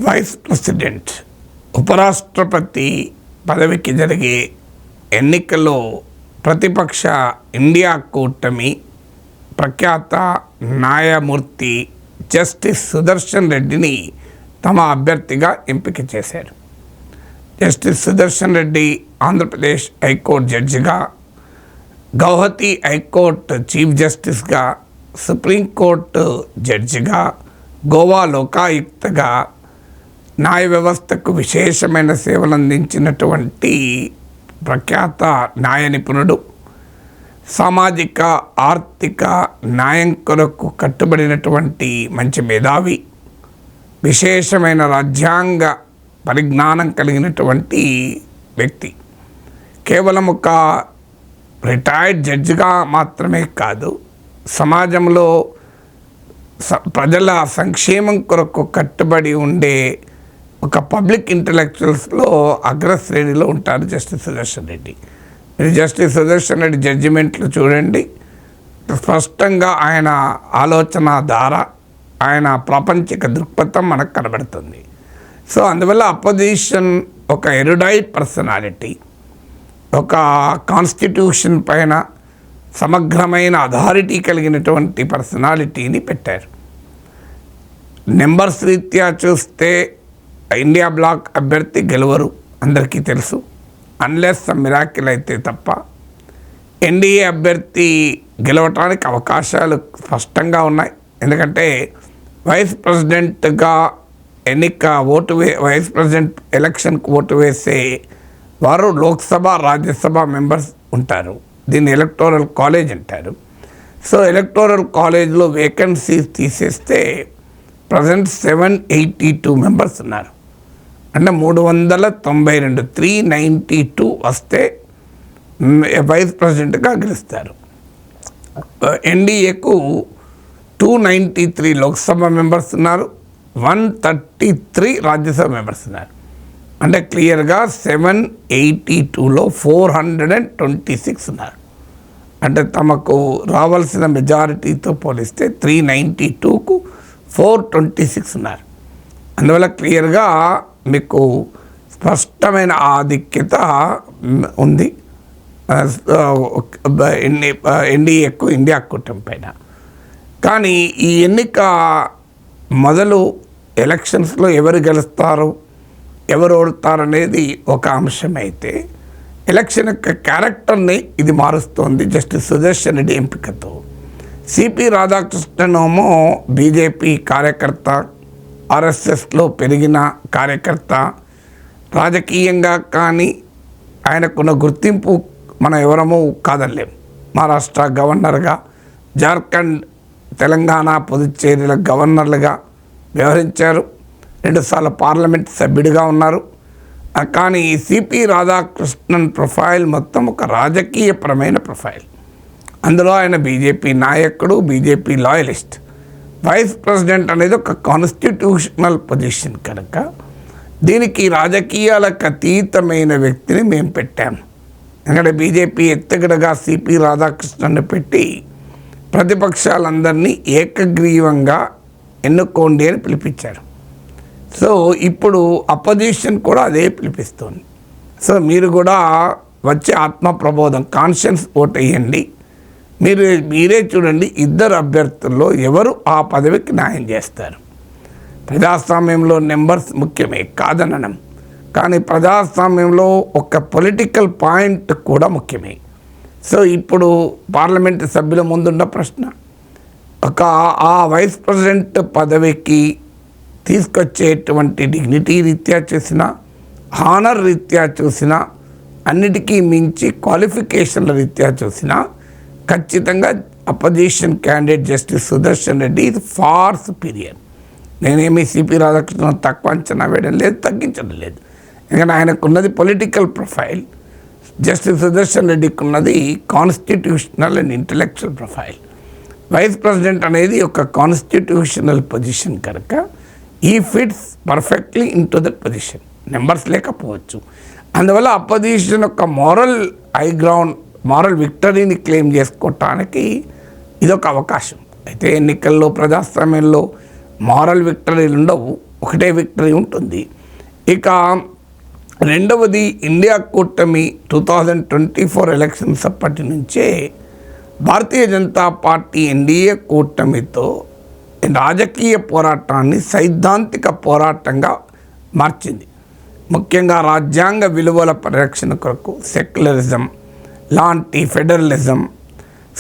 Vice president ఉపరాష్ట్రపతి పదవికి జరిగే ఎన్నికల్లో ప్రతిపక్ష ఇండియా కూటమి ప్రఖ్యాత న్యాయమూర్తి జస్టిస్ సుదర్శన్ రెడ్డిని తమ అభ్యర్థిగా ఎంపిక చేశారు. జస్టిస్ సుదర్శన్ రెడ్డి ఆంధ్రప్రదేశ్ హైకోర్టు జడ్జిగా, గౌహతి హైకోర్టు చీఫ్ జస్టిస్గా, సుప్రీంకోర్టు జడ్జిగా, గోవా లోకాయుక్తగా న్యాయ వ్యవస్థకు విశేషమైన సేవలు అందించినటువంటి ప్రఖ్యాత న్యాయ నిపుణుడు. సామాజిక ఆర్థిక న్యాయం కొరకు కట్టుబడినటువంటి మంచి మేధావి, విశేషమైన రాజ్యాంగ పరిజ్ఞానం కలిగినటువంటి వ్యక్తి. కేవలం ఒక రిటైర్డ్ జడ్జిగా మాత్రమే కాదు, సమాజంలో ప్రజల సంక్షేమం కొరకు కట్టుబడి ఉండే ఒక పబ్లిక్ ఇంటలెక్చువల్స్లో అగ్రశ్రేణిలో ఉంటారు జస్టిస్ సుదర్శన్ రెడ్డి. మీరు జస్టిస్ సుదర్శన్ రెడ్డి జడ్జిమెంట్లు చూడండి, స్పష్టంగా ఆయన ఆలోచన ధార, ఆయన ప్రాపంచిక దృక్పథం మనకు కనబడుతుంది. సో అందువల్ల అపోజిషన్ ఒక ఎరుడైట్ పర్సనాలిటీ, ఒక కాన్స్టిట్యూషన్ పైన సమగ్రమైన అథారిటీ కలిగినటువంటి పర్సనాలిటీని పెట్టారు. నెంబర్స్ రీత్యా చూస్తే ఇండియా బ్లాక్ అభ్యర్థి గెలవరు, అందరికీ తెలుసు, అన్లెస్ మిరాకిల్ అయితే తప్ప. ఎన్డీఏ అభ్యర్థి గెలవటానికి అవకాశాలు స్పష్టంగా ఉన్నాయి. ఎందుకంటే వైస్ ప్రెసిడెంట్గా వైస్ ప్రెసిడెంట్ ఎలక్షన్కి ఓటు వేసే వారు లోక్సభ, రాజ్యసభ మెంబర్స్ ఉంటారు. దీన్ని ఎలక్టోరల్ కాలేజ్ అంటారు. సో ఎలక్టోరల్ కాలేజ్లో వేకెన్సీస్ తీసేస్తే ప్రజెంట్ 782 మెంబర్స్ ఉన్నారు. అంటే 392 392 వస్తే వైస్ ప్రెసిడెంట్గా గెలుస్తారు. ఎన్డీఏకు 293 లోక్సభ మెంబర్స్ ఉన్నారు, 133 రాజ్యసభ మెంబర్స్ ఉన్నారు. అంటే క్లియర్గా 782లో 426 ఉన్నారు. అంటే తమకు రావాల్సిన మెజారిటీతో పోలిస్తే 392కు 426 ఉన్నారు. అందువల్ల క్లియర్గా మీకు స్పష్టమైన ఆధిక్యత ఉంది ఎన్డీఏకు, ఇండియా కూటమి పైన. కానీ ఈ ఎన్నిక మొదలు ఎలక్షన్స్లో ఎవరు గెలుస్తారు, ఎవరు ఓడతారనేది ఒక అంశమైతే, ఎలక్షన్ యొక్క క్యారెక్టర్ని ఇది మారుస్తోంది జస్టిస్ సుదర్శన్ రెడ్డి ఎంపికతో. సిపి రాధాకృష్ణన్ ఏమో బీజేపీ కార్యకర్త, ఆర్ఎస్ఎస్లో పెరిగిన కార్యకర్త, రాజకీయంగా కానీ ఆయనకున్న గుర్తింపు మనం ఎవరమో కాదనలేం. మహారాష్ట్ర గవర్నర్గా, జార్ఖండ్, తెలంగాణ, పుదుచ్చేరిల గవర్నర్లుగా వ్యవహరించారు. 2 సార్లు పార్లమెంట్ సభ్యుడిగా ఉన్నారు. కానీ సిపి రాధాకృష్ణన్ ప్రొఫైల్ మొత్తం ఒక రాజకీయపరమైన ప్రొఫైల్. అందులో ఆయన బీజేపీ నాయకుడు, బీజేపీ లాయలిస్ట్. వైస్ ప్రెసిడెంట్ అనేది ఒక కాన్స్టిట్యూషనల్ పొజిషన్ కనుక దీనికి రాజకీయాలకు అతీతమైన వ్యక్తిని మేము పెట్టాము. ఎందుకంటే బీజేపీ ఎత్తుగడగా సిపి రాధాకృష్ణన్ని పెట్టి ప్రతిపక్షాలందరినీ ఏకగ్రీవంగా ఎన్నుకోండి అని పిలిపించారు. సో ఇప్పుడు అపోజిషన్ కూడా అదే పిలిపిస్తుంది. సో మీరు కూడా వచ్చే ఆత్మ ప్రబోధం, కాన్షియన్స్ ఓట్ వేయండి. మీరే చూడండి, 2 అభ్యర్థుల్లో ఎవరు ఆ పదవికి న్యాయం చేస్తారు. ప్రజాస్వామ్యంలో నెంబర్స్ ముఖ్యమే కాదనడం, కానీ ప్రజాస్వామ్యంలో ఒక పొలిటికల్ పాయింట్ కూడా ముఖ్యమే. సో ఇప్పుడు పార్లమెంటు సభ్యుల ముందున్న ప్రశ్న, ఆ వైస్ ప్రెసిడెంట్ పదవికి తీసుకొచ్చేటువంటి డిగ్నిటీ రీత్యా చూసినా, హానర్ రీత్యా చూసినా, అన్నిటికీ మించి క్వాలిఫికేషన్ల రీత్యా చూసినా ఖచ్చితంగా opposition candidate justice Sudarshan Reddy ఇది ఫార్ సుపీరియర్. నేనేమి సిపి రాధాకృష్ణన్ తక్కువ అంచనా వేయడం లేదు, తగ్గించడం లేదు. ఎందుకంటే ఆయనకున్నది పొలిటికల్ ప్రొఫైల్, జస్టిస్ సుదర్శన్ రెడ్డికి ఉన్నది constitutional and intellectual profile. Vice president అనేది ఒక కాన్స్టిట్యూషనల్ పొజిషన్ కనుక ఈ fits perfectly into that position. Numbers లేకపోవచ్చు, అందువల్ల అపోజిషన్ యొక్క మారల్ హై గ్రౌండ్, మారల్ విక్టరీని క్లెయిమ్ చేసుకోవటానికి ఇదొక అవకాశం. అయితే ఎన్నికల్లో, ప్రజాస్వామ్యంలో మారల్ విక్టరీలు ఉండవు, ఒకటే విక్టరీ ఉంటుంది. ఇక రెండవది ఇండియా కూటమి 2024 ఎలక్షన్స్ అప్పటి నుంచే భారతీయ జనతా పార్టీ ఎన్డీఏ కూటమితో రాజకీయ పోరాటాన్ని సైద్ధాంతిక పోరాటంగా మార్చింది. ముఖ్యంగా రాజ్యాంగ విలువల పరిరక్షణ కొరకు సెక్యులరిజం లాంటి ఫెడరలిజం,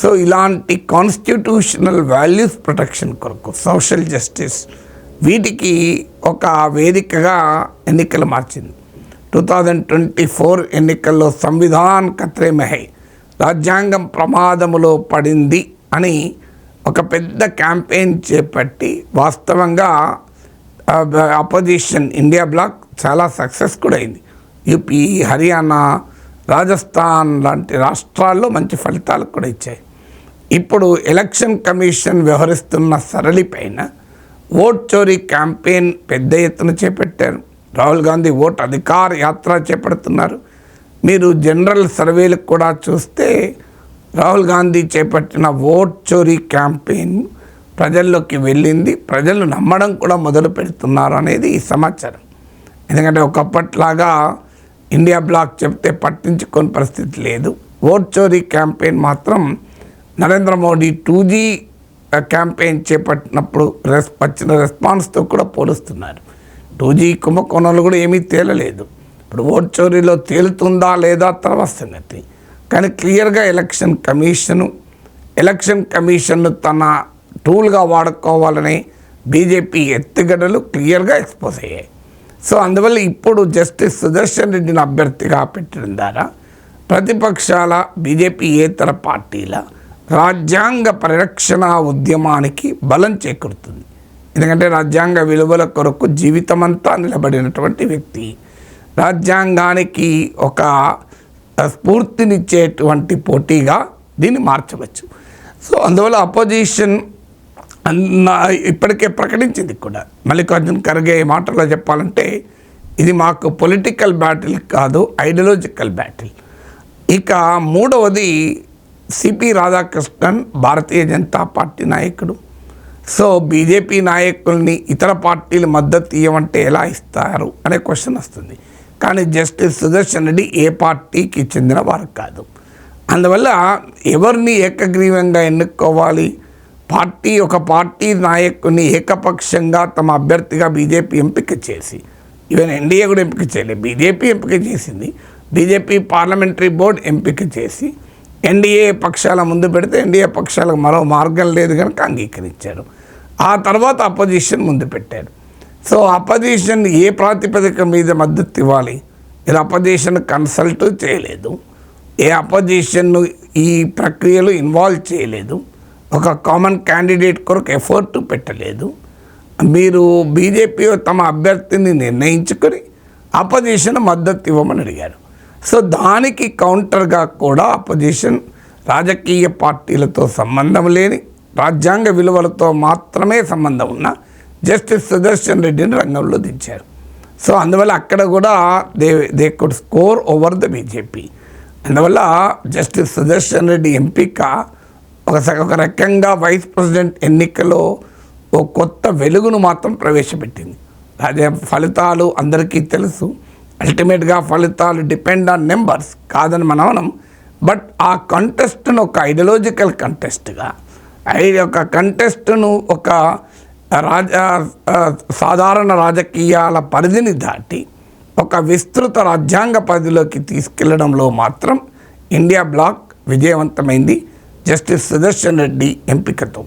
సో ఇలాంటి కాన్స్టిట్యూషనల్ వాల్యూస్ ప్రొటెక్షన్ కొరకు సోషల్ జస్టిస్, వీటికి ఒక వేదికగా ఎన్నికలు మార్చింది. 2024 ఎన్నికల్లో సంవిధాన్ ఖత్రే మే హై, రాజ్యాంగం ప్రమాదములో పడింది అని ఒక పెద్ద క్యాంపెయిన్ చేపట్టి వాస్తవంగా అపోజిషన్ ఇండియా బ్లాక్ చాలా సక్సెస్ కూడా అయింది. యూపీ, హర్యానా, రాజస్థాన్ లాంటి రాష్ట్రాల్లో మంచి ఫలితాలు కూడా ఇచ్చాయి. ఇప్పుడు ఎలక్షన్ కమిషన్ వ్యవహరిస్తున్న సరళిపైన ఓట్ చోరీ క్యాంపెయిన్ పెద్ద ఎత్తున చేపట్టారు. రాహుల్ గాంధీ ఓట్ అధికార యాత్ర చేపడుతున్నారు. మీరు జనరల్ సర్వేలకు కూడా చూస్తే రాహుల్ గాంధీ చేపట్టిన ఓట్ చోరీ క్యాంపెయిన్ ప్రజల్లోకి వెళ్ళింది. ప్రజలు నమ్మడం కూడా మొదలు పెడుతున్నారు అనేది ఈ సమాచారం. ఎందుకంటే ఒకప్పట్లాగా ఇండియా బ్లాక్ చెప్తే పట్టించుకోని పరిస్థితి లేదు. ఓట్ చోరీ క్యాంపెయిన్ మాత్రం నరేంద్ర మోడీ 2G క్యాంపెయిన్ చేపట్టినప్పుడు వచ్చిన రెస్పాన్స్తో కూడా పోలుస్తున్నారు. 2G కుంభకోణంలో కూడా ఏమీ తేలలేదు. ఇప్పుడు ఓట్ చోరీలో తేలుతుందా లేదా తర్వాత సంగతి. కానీ క్లియర్గా ఎలక్షన్ కమిషన్ను తన టూల్గా వాడుకోవాలని బీజేపీ ఎత్తుగడలు క్లియర్గా ఎక్స్పోజ్ అయ్యాయి. సో అందువల్ల ఇప్పుడు జస్టిస్ సుదర్శన్ రెడ్డిని అభ్యర్థిగా పెట్టడం ద్వారా ప్రతిపక్షాల బీజేపీ ఏతర పార్టీల రాజ్యాంగ పరిరక్షణ ఉద్యమానికి బలం చేకూరుతుంది. ఎందుకంటే రాజ్యాంగ విలువల కొరకు జీవితమంతా నిలబడినటువంటి వ్యక్తి, రాజ్యాంగానికి ఒక స్ఫూర్తినిచ్చేటువంటి పోటీగా దీన్ని మార్చవచ్చు. సో అందువల్ల అపోజిషన్ ఇప్పటికే ప్రకటించింది కూడా. మల్లికార్జున్ ఖర్గే మాటల్లో చెప్పాలంటే ఇది మాకు పొలిటికల్ బ్యాటిల్ కాదు, ఐడియాలజికల్ బ్యాటిల్. ఇక మూడవది సిపి రాధాకృష్ణన్, భారతీయ జనతా పార్టీ నాయకుడు. సో బీజేపీ నాయకుల్ని ఇతర పార్టీలు మద్దతు ఇవ్వమంటే ఎలా ఇస్తారు అనే క్వశ్చన్ వస్తుంది. కానీ జస్టిస్ సుదర్శన్ రెడ్డి ఏ పార్టీకి చెందిన వారు కాదు. అందువల్ల ఎవరిని ఏకగ్రీవంగా ఎన్నుకోవాలి? ఒక పార్టీ నాయకుని ఏకపక్షంగా తమ అభ్యర్థిగా బీజేపీ ఎంపిక చేసి, ఈవెన్ ఎన్డీఏ కూడా ఎంపిక చేయలేదు, బీజేపీ ఎంపిక చేసింది. బీజేపీ పార్లమెంటరీ బోర్డు ఎంపిక చేసి ఎన్డీఏ పక్షాల ముందు పెడితే ఎన్డీఏ పక్షాలకు మరో మార్గం లేదు కనుక అంగీకరించారు. ఆ తర్వాత అపోజిషన్ ముందు పెట్టారు. సో అపోజిషన్ ఏ ప్రాతిపదిక మీద మద్దతు ఇవ్వాలి? ఇది అపోజిషన్ కన్సల్ట్ చేయలేదు, ఏ అపోజిషన్ను ఈ ప్రక్రియలో ఇన్వాల్వ్ చేయలేదు, ఒక కామన్ క్యాండిడేట్ కొరకు ఎఫర్ట్ పెట్టలేదు. మీరు బీజేపీ తమ అభ్యర్థిని నిర్ణయించుకొని అపోజిషన్ మద్దతు ఇవ్వమని అడిగారు. సో దానికి కౌంటర్గా కూడా అపోజిషన్ రాజకీయ పార్టీలతో సంబంధం లేని, రాజ్యాంగ విలువలతో మాత్రమే సంబంధం ఉన్న జస్టిస్ సుదర్శన్ రెడ్డిని రంగంలో దించారు. సో అందువల్ల అక్కడ కూడా they could score over the BJP. అందువల్ల జస్టిస్ సుదర్శన్ రెడ్డి ఎంపిక ఒక రకంగా వైస్ ప్రెసిడెంట్ ఎన్నికలో ఓ కొత్త వెలుగును మాత్రం ప్రవేశపెట్టింది. అదే ఫలితాలు అందరికీ తెలుసు. అల్టిమేట్గా ఫలితాలు డిపెండ్ ఆన్ నెంబర్స్ కాదని మనం బట్ ఆ కంటెస్ట్ను ఒక ఐడియాలజికల్ కంటెస్ట్గా, ఒక కంటెస్ట్ను ఒక సాధారణ రాజకీయాల పరిధిని దాటి ఒక విస్తృత రాజ్యాంగ పరిధిలోకి తీసుకెళ్లడంలో మాత్రం ఇండియా బ్లాక్ విజయవంతమైంది జస్టిస్ సుదర్శన్ రెడ్డి ఎంపికతో.